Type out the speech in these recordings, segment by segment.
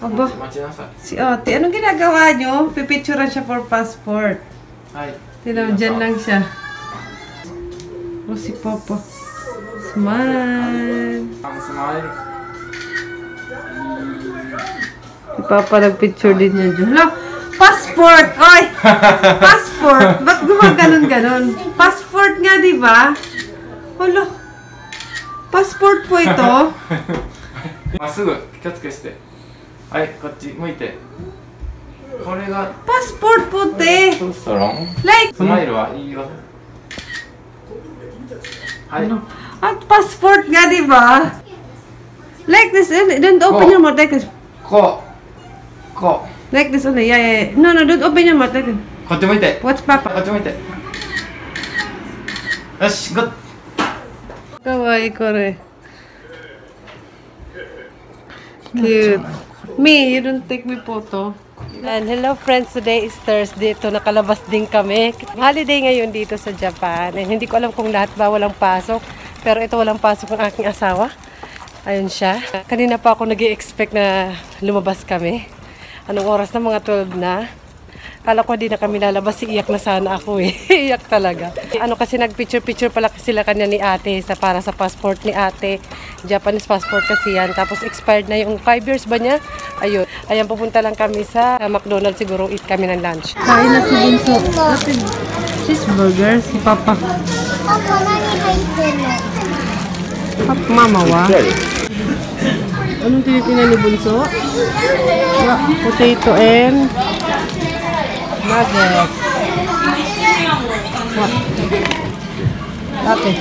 Aba, si Ate, anong ginagawa nyo? Pipicturean siya for passport. Ay. Tinaw, dyan lang siya. O, si Papa. Smile. Smile. Si Papa nagpicture din niya dyan. Hello? Passport! Oy! Passport! Ba't gumaganon-ganon? Passport nga, di ba? Hello? Passport po ito. まっすぐ気をつけして。はい、こっち向いて。これが Passport po, te. どうしたの？ Like, スマイルはいいよ。はい。 at passport nga, di ba? Like this, don't open your mouth like this. こう。こう。 Like this only, yeah. No, don't open your mouth like this. こっち向いて。 What's Papa? こっち向いて。よし、グッ。 Kawaii ko rin. Cute. Me, you don't take me photo. And hello friends, today is Thursday. Ito, nakalabas din kami. Holiday ngayon dito sa Japan. And hindi ko alam kung lahat ba walang pasok. Pero ito walang pasok ng aking asawa. Ayun siya. Kanina pa ako nag-i-expect na lumabas kami. Anong oras na? Mga 12 na. Kala ko di na kami lalabas, iiyak na sana ako eh. Iyak talaga. Ano kasi nagpicture-picture pala sila kanya ni ate para sa passport ni ate. Japanese passport kasi yan. Tapos expired na yung 5 years ba niya? Ayun. Ayan, pupunta lang kami sa McDonald's. Siguro eat kami ng lunch. Kain na si Bunso. Cheeseburger. Si Papa. Papa, nani haite Papa, Mama wa. Anong tinitingnan ni Bunso? Potato and nuggets. What? Dati.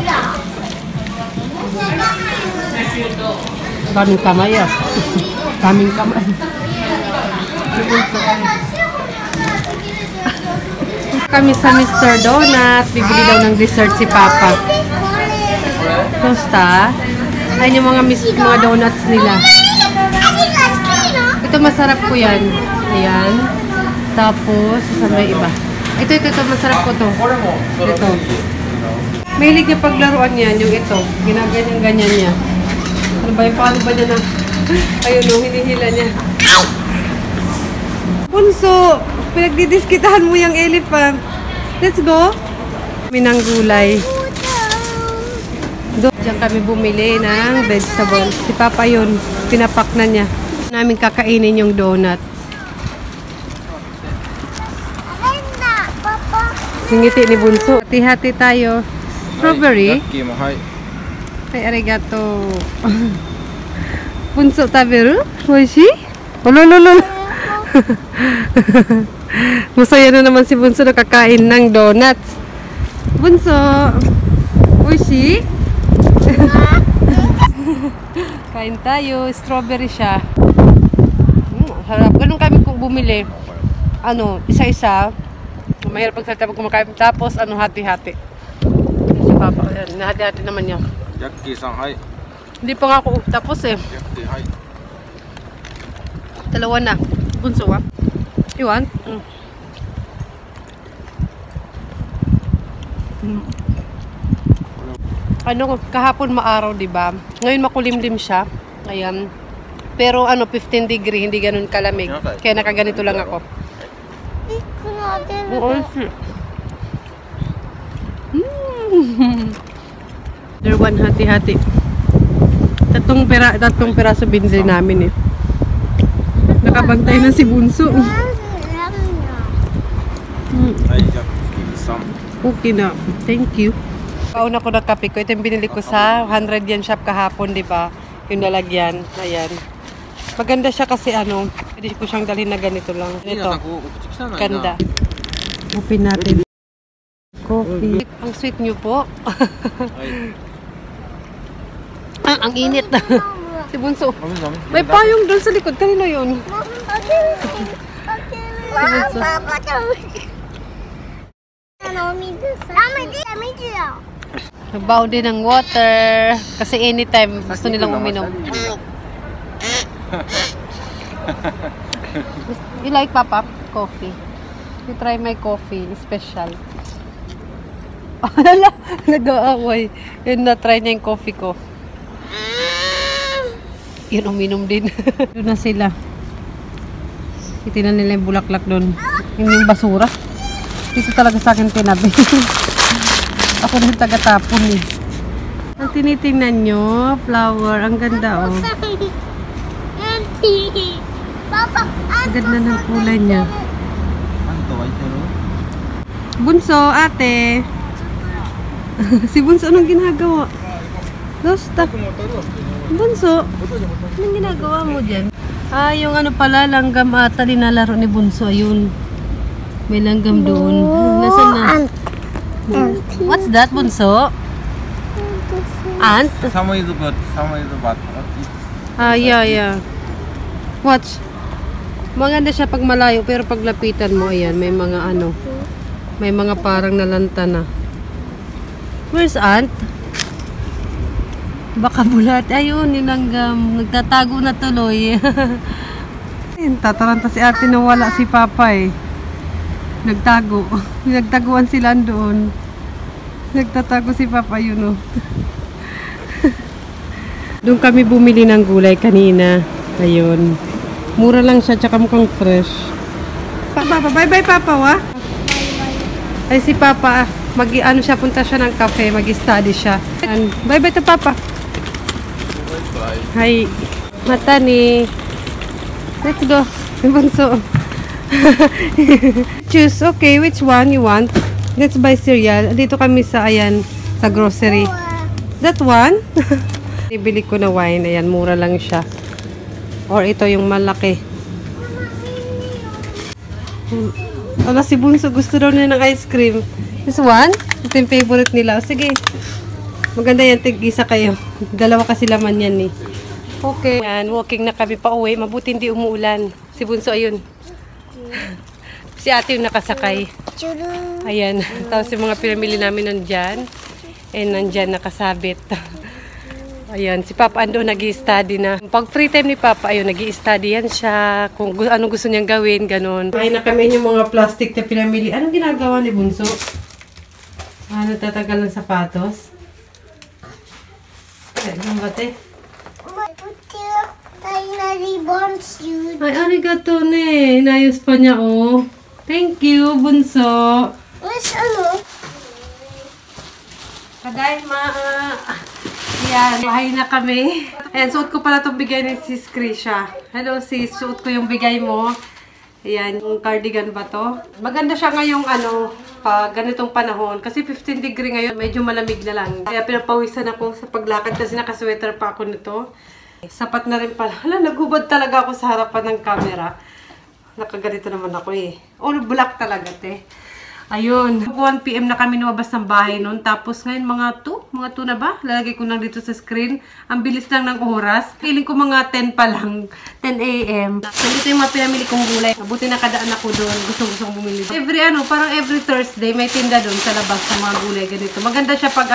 Daming kamay ah. Daming kamay. Kami sa Mr. Donut. Bibili daw ng dessert si Papa. Tosta. Ayun yung mga donuts nila. Ito masarap ko yan. Ayan. Tapos, saan ba iba? Ito, masarap ko to. Ito. Mahilig niya paglaruan yan, yung ito. Ginaganyan-ganyan niya. Ano ba yung paano ba niya na? Ayun o, hinihila niya. Bunso, pinagdidiskitahan mo yung elephant. Let's go. Minang gulay. Diyan kami bumili ng vegetables. Si Papa yun, pinapak na niya. Namin kakainin yung donut. Singiti ni Bunso. Hati-hati tayo. Strawberry. Ay, arigato. Bunso, taberu? Oishi? Olololol. Masaya na naman si Bunso nakakain ng donuts. Bunso, oishi? Kain tayo. Strawberry siya. Harap. Ganun kami kung bumili. Ano, isa-isa. Mahirap pagsalita pag kumakain. Tapos, ano, hati-hati. Si Papa, yan. Hati-hati naman niya. Jackie-san, hi. Hindi pa nga ako tapos eh. Jackie, hi. Dalawa na. Bunso, ah. Iwan? Ano, kahapon maaraw, diba? Ngayon makulimlim siya. Ayan. Pero ano, 15 degree, hindi ganun kalamig. Kaya nakaganito lang ako. There one hati-hati. Tatlong peraso binili namin eh. Nakabantay na si Bunso. Okay na. Thank you. Pauna ko ng kape ko. Ito yung binili ko sa 100 yen shop kahapon, di ba? Yung lalagyan. Ayan. Maganda siya kasi ano, pwede ko siyang dalhin na ganito lang. Ito. Ganda. Open natin. Coffee. Ang sweet nyo po. Ang init na. Si Bunso. May payong doon sa likod. Kanino yun? Nagbaw din ng water. Kasi anytime gusto nilang uminom. You like Papa? Coffee. You try my coffee. Special. Alala, nag-aaway. Yun na, try niya yung coffee ko. Yun, uminom din. Doon na sila. Itinan nila yung bulaklak doon. Yung basura. Dito talaga sa akin tinabi. Ako na yung taga-tapon eh. Ang tinitingnan nyo, flower. Ang ganda oh. Papa, Ang ganda ng kulay niya. Bunso, ate. Si Bunso, anong ginagawa? Losta. Bunso, anong ginagawa mo dyan? Ah, yung ano pala, langgam ata linalaro ni Bunso. Ayun. May langgam doon. Nasaan na? What's that, Bunso? Ant? Someone is bad. Someone is bad. Ah, yeah. Watch. Maganda siya pag malayo, pero pag lapitan mo, ayan, may mga ano. May mga parang nalanta na. Where's Ant? Baka bulat. Ayun, nilanggam. Nagtatago na tuloy. Tataranta si ate na wala si Papa eh. Nagtago. Nagtaguan sila doon. Nagtatago si Papa yun oh. Doon kami bumili ng gulay kanina. Ayun. Mura lang siya, tsaka mukhang fresh. Papa, bye-bye Papa wa? Ay si Papa, ano siya, punta siya ng cafe, mag-study siya. Bye-bye to Papa. Bye. Hi. Mata ni. Let's go. Bunso. Choose. Okay, which one you want? Let's buy cereal. Dito kami sa, ayan, sa grocery. That one? Ibili ko na wine. Ayan, mura lang siya. Or ito yung malaki. Wala si Bunso. Gusto daw niya ng ice cream. This one? Ito yung favorite nila. Sige. Maganda yan. Tig-isa kayo. Dalawa kasi laman yan eh. Okay. Ayan, walking na kami pa uwi. Mabuti hindi umuulan. Si Bunso, ayun. Si ate yung nakasakay. Ayan. Tapos yung mga pinamili namin nandyan. And nandyan nakasabit. Ayan, si Papa ando nag-i-study na. Pag free time ni Papa, ayun, nag-i-study yan siya. Kung ano gusto niyang gawin, ganun. Ay na kami yung mga plastic na pinamili. Anong ginagawa ni Bunso? Nagtatagal ng sapatos? Ay, gambate. Ay, arigato ne. Inayos pa niya, oh. Thank you, Bunso. Tadaima. Yan, bahay na kami. Ayan, suot ko pala itong bigay ni Sis Krisha. Hello sis, suot ko yung bigay mo. Ayan, yung cardigan ba to? Maganda siya ngayong ano, pag ganitong panahon. Kasi 15 degree ngayon, medyo malamig na lang. Kaya pinapawisan ako sa paglakad kasi nakasweater pa ako nito. Sapat na rin pala. Hala, naghubad talaga ako sa harapan ng camera. Nakaganito naman ako eh. All black talaga, te. Ayun. 1 PM na kami lumabas ng bahay noon. Tapos ngayon mga 2 na ba? Lalagay ko lang dito sa screen. Ang bilis lang ng oras. Feeling ko mga 10 pa lang. 10 AM. So dito yung mga pinamili kong gulay. Mabuti nakadaan ako doon. Gustong bumili. Parang every Thursday may tinda doon sa labas ng mga gulay ganito. Maganda siya pag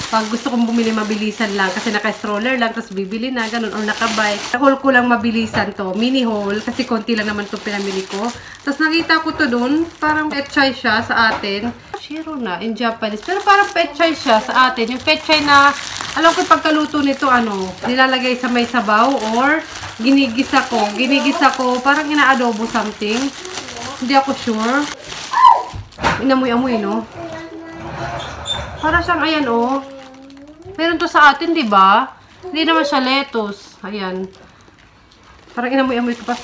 pag gusto kong bumili mabilisan lang. Kasi naka-stroller lang. Tapos bibili na ganun. Or naka-bike. Haul ko lang mabilisan to. Mini haul. Kasi konti lang naman to pinamili ko. Tapos nakita ko to doon. Parang petchay siya sa atin. Shiro na in Japanese. Pero parang petchay siya sa atin. Yung petchay na, alam ko pagkaluto nito, nilalagay sa may sabaw or ginigisa ko. Parang ina-adobo something. Hindi ako sure. Inamoy-amoy, no? Para siyang, ayan, oh. Meron to sa atin, di ba? Hindi naman siya lettuce. Ayan. Parang inamoy-amoy ko pa.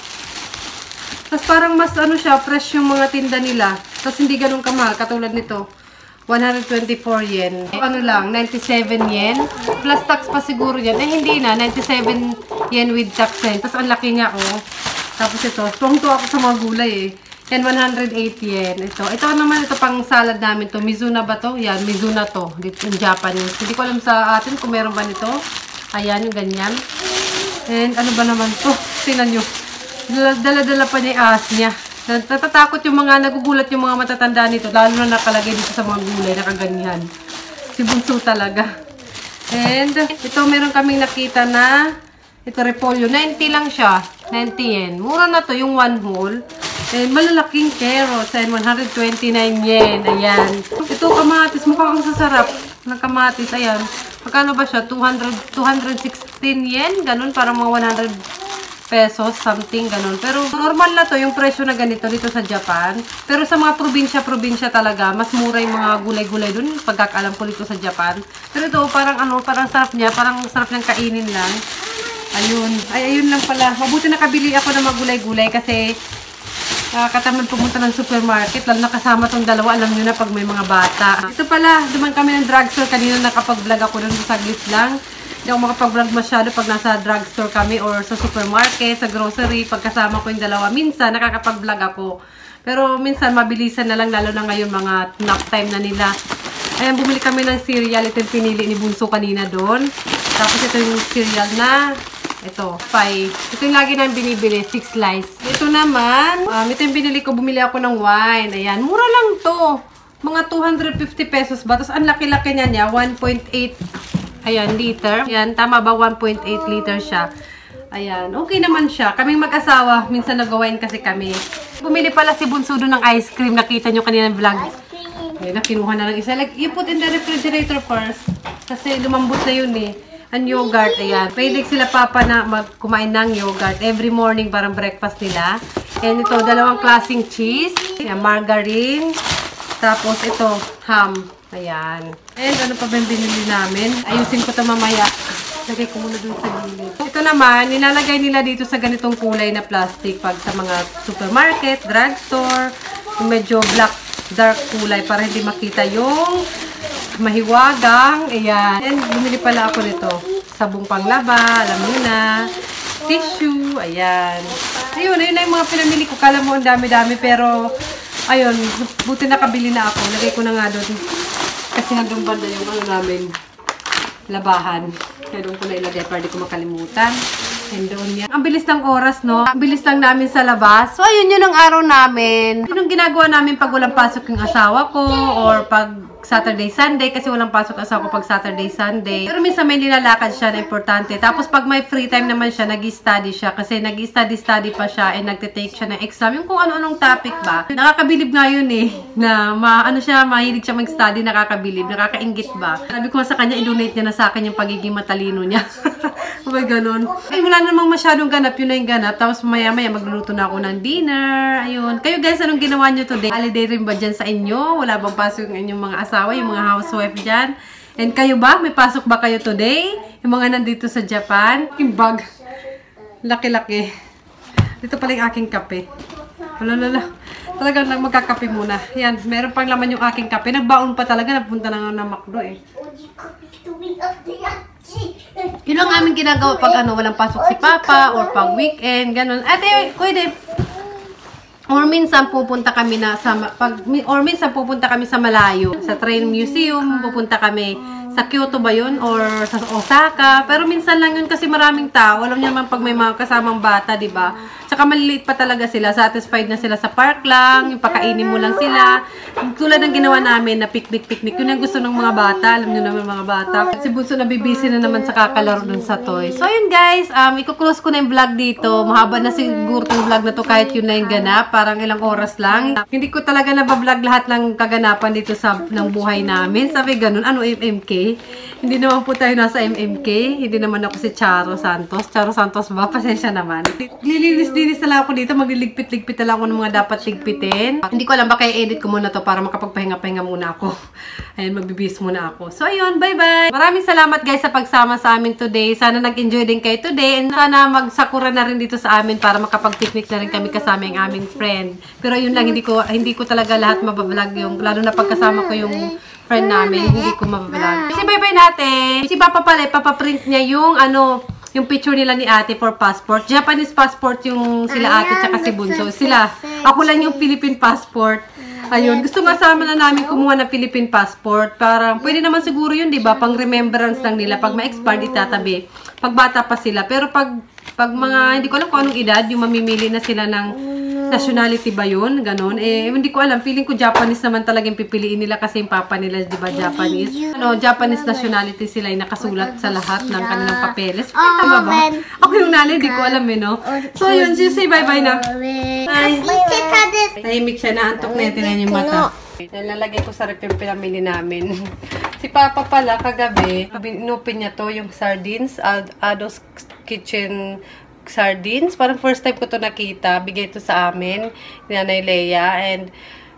Tapos parang mas siya, fresh yung mga tinda nila. Tapos hindi ganun kamahal, katulad nito. 124 yen. Ano lang, 97 yen. Plus tax pa siguro yan. Eh hindi na, 97 yen with tax eh. Tapos ang laki niya, oh. Tapos ito, tuwang-tuwa ako sa mga gulay eh. Yan, 108 yen. Ito naman, ito pang salad namin to. Mizuna ba to? Yan, Mizuna to. Dito in Japanese. Hindi ko alam sa atin kung meron ba nito. Ayan, yung ganyan. And ano ba naman to? Tingnan nyo. Dala-dala pa niya yung ahas niya. Natatakot yung mga, nagugulat yung mga matatanda nito. Lalo na nakalagay dito sa mga gulay, nakaganyan. Si Bunso talaga. And, ito meron kaming nakita na, ito repolyo, 90 lang siya. 90 yen. Mura na to, yung 1 whole. And, malalaking carrots. And, 129 yen. Ayan. Ito, kamatis. Mukhang sasarap ng kamatis. Ayan. Magkano ba siya? 216 yen? Ganun, parang mga pesos, something, ganun. Pero normal na to, yung presyo na ganito dito sa Japan. Pero sa mga probinsya talaga, mas mura yung mga gulay-gulay dun, pagkakaalam ko dito sa Japan. Pero ito, parang parang sarap niya, parang sarap niyang kainin lang. Ayun. Ay, ayun lang pala. Mabuti nakabili ako ng mga gulay-gulay kasi katamad pumunta ng supermarket, lalo nakasama tong dalawa, alam nyo na pag may mga bata. Ito pala, duman kami ng drugstore, kanina nakapag-vlog ako dun sa saglit lang. Hindi ako makapag-vlog masyado pag nasa drugstore kami or sa supermarket, sa grocery, pagkasama ko yung dalawa. Minsan, nakakapag-vlog ako. Pero minsan, mabilisan na lang, lalo na ngayon, mga nap time na nila. Ayan, bumili kami ng cereal. Ito yung pinili ni Bunso kanina doon. Tapos ito yung cereal na, ito, 5. Ito yung lagi namin binibili, 6 slice. Ito naman, ito yung binili ko, bumili ako ng wine. Ayan, mura lang to. Mga 250 pesos ba? Tapos ang laki-laki niya, 1.8 ayan, liter. Ayan, tama ba? 1.8 liter siya. Ayan, okay naman siya. Kaming mag-asawa, minsan nag-wine kasi kami. Bumili pala si Bunso doon ng ice cream. Nakita nyo kanina ng vlog. Ayan, kinuha na lang isa. Like, you put in the refrigerator first. Kasi lumambot na yun eh. Ang yogurt, ayan. Pwede sila papa na kumain ng yogurt. Every morning, parang breakfast nila. And ito, dalawang klaseng cheese. Ayan, margarine. Tapos ito, ham. Ayan. And ano pa ba yung binili namin? Ayusin ko ito mamaya. Lagay ko muna dun sa gilid. Ito naman, nilalagay nila dito sa ganitong kulay na plastic pag sa mga supermarket, drugstore, medyo black, dark kulay para hindi makita yung mahiwagang. Ayan. And bumili pala ako nito. Sabong panglaba, alam mo na. Tissue. Ayan. Ayun na yung mga pinamili ko. Kala mo ang dami-dami pero ayun, buti nakabili na ako. Lagay ko na nga doon. Kasi hanggang banda yung ano namin, labahan. Kaya doon ko na ilagay para di ko makalimutan. And doon yan. Ang bilis ng oras, no? Ang bilis lang namin sa labas. So, ayun yun ang araw namin. Yun ang ginagawa namin pag walang pasok yung asawa ko or pag Saturday, Sunday. Kasi walang pasok asawa ko pag Saturday, Sunday. Pero minsan may nilalakad siya na importante. Tapos pag may free time naman siya, nag-study siya. Kasi nag-study pa siya and nagtitake siya ng exam. Yung kung ano-anong topic ba. Nakakabilib nga yun eh. Na mahilig siya mag-study, nakakabilib. Nakakaingit ba. Sabi ko sa kanya, i-donate niya na sa akin yung pagiging matalino niya. May ganun. Ay, wala namang masyadong ganap. Yun na yung ganap. Tapos maya-maya magluluto na ako ng dinner. Ayun. Kayo guys, anong ginawa nyo today? Holiday rin ba dyan sa inyo? Wala bang pasok yung inyong mga asawa, yung mga housewife dyan? And kayo ba? May pasok ba kayo today? Yung mga nandito sa Japan? Yung bag. Laki-laki. Dito pala yung aking kape. Wala. Talagang magkakape muna. Yan. Meron pang laman yung aking kape. Nagbaon pa talaga. Napunta na nga ng McDo eh. Yun lang aming ginagawa pag walang pasok si Papa or pag weekend, ganun. Ate, pwede. Or minsan pupunta kami sa malayo. Sa train museum, pupunta kami sa Kyoto ba yun? Or sa Osaka. Pero minsan lang yun kasi maraming tao. Alam niyo naman pag may mga kasamang bata, di ba? Tsaka maliliit pa talaga sila. Satisfied na sila sa park lang. Yung pakainin mo lang sila. Tulad ng ginawa namin na picnic. Yun ang gusto ng mga bata. Alam niyo naman mga bata. Si Bunso nabibisi na naman sa kakalaro dun sa toy. So yun guys, i-close ko na yung vlog dito. Mahaba na siguro yung vlog na to kahit yun na yung ganap. Parang ilang oras lang. Hindi ko talaga nabablog lahat ng kaganapan dito ng buhay namin. Sabi ganun, MMK? Hindi naman po tayo nasa MMK. Hindi naman ako si Charo Santos. Charo Santos ba? Pasensya naman. Lilis-lilis na lang ako dito. Magliligpit-ligpit na lang ako ng mga dapat ligpitin. Hindi ko alam, baka i-edit ko muna to para makapagpahinga-pahinga muna ako. Ayan, magbibis muna ako. So, ayun. Bye-bye! Maraming salamat guys sa pagsama sa amin today. Sana nag-enjoy din kayo today. And sana magsakura na rin dito sa amin para makapag-picnic na rin kami kasama yung aming friend. Pero yun lang, hindi ko talaga lahat mabablog yung, lalo na pagkasama ko yung friend namin, hindi ko mabablog. Kasi bye-bye natin. Si Papa pala, papaprint niya yung yung picture nila ni ate for passport. Japanese passport yung sila ate tsaka si Bunso. Sila. Ako lang yung Philippine passport. Ayun. Gusto masama na namin kumuha ng Philippine passport. Para, pwede naman siguro yun, di ba? Pang remembrance lang nila. Pag ma-expired, itatabi. Pag bata pa sila. Pero pag mga, hindi ko alam kung anong edad, yung mamimili na sila ng nationality ba yun? Ganon. Hindi ko alam. Feeling ko Japanese naman talagang pipiliin nila kasi yung papa nila, di ba, Japanese? Japanese nationality sila ay nakasulat sa lahat ng kanilang papeles. Tama ba? Ako yung nanay, di ko alam no? So, yun. Say bye-bye na. Bye. Tahimik siya. Naantok na yung mata. Nalalagay ko sa rep yung pinamili namin. Si Papa pala, kagabi, inupin niya to, yung sardines, Ado's Kitchen sardines. Parang first time ko to nakita. Bigay ito sa amin, ni Nanay Leia. And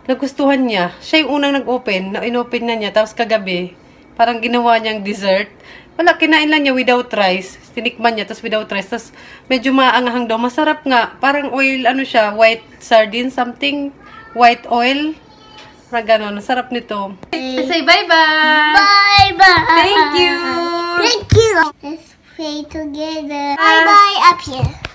nagustuhan niya. Siya yung unang nag-open. In-open na niya. Tapos kagabi, parang ginawa niyang dessert. Wala, kinain lang niya without rice. Tinikman niya, tapos without rice. Tapos medyo maanghang daw. Masarap nga. Parang oil, ano siya, white sardine, something. White oil. Parang gano'n. Masarap nito. Say bye-bye! Bye-bye! Thank you! Thank you! Let's pray together. Bye-bye up here.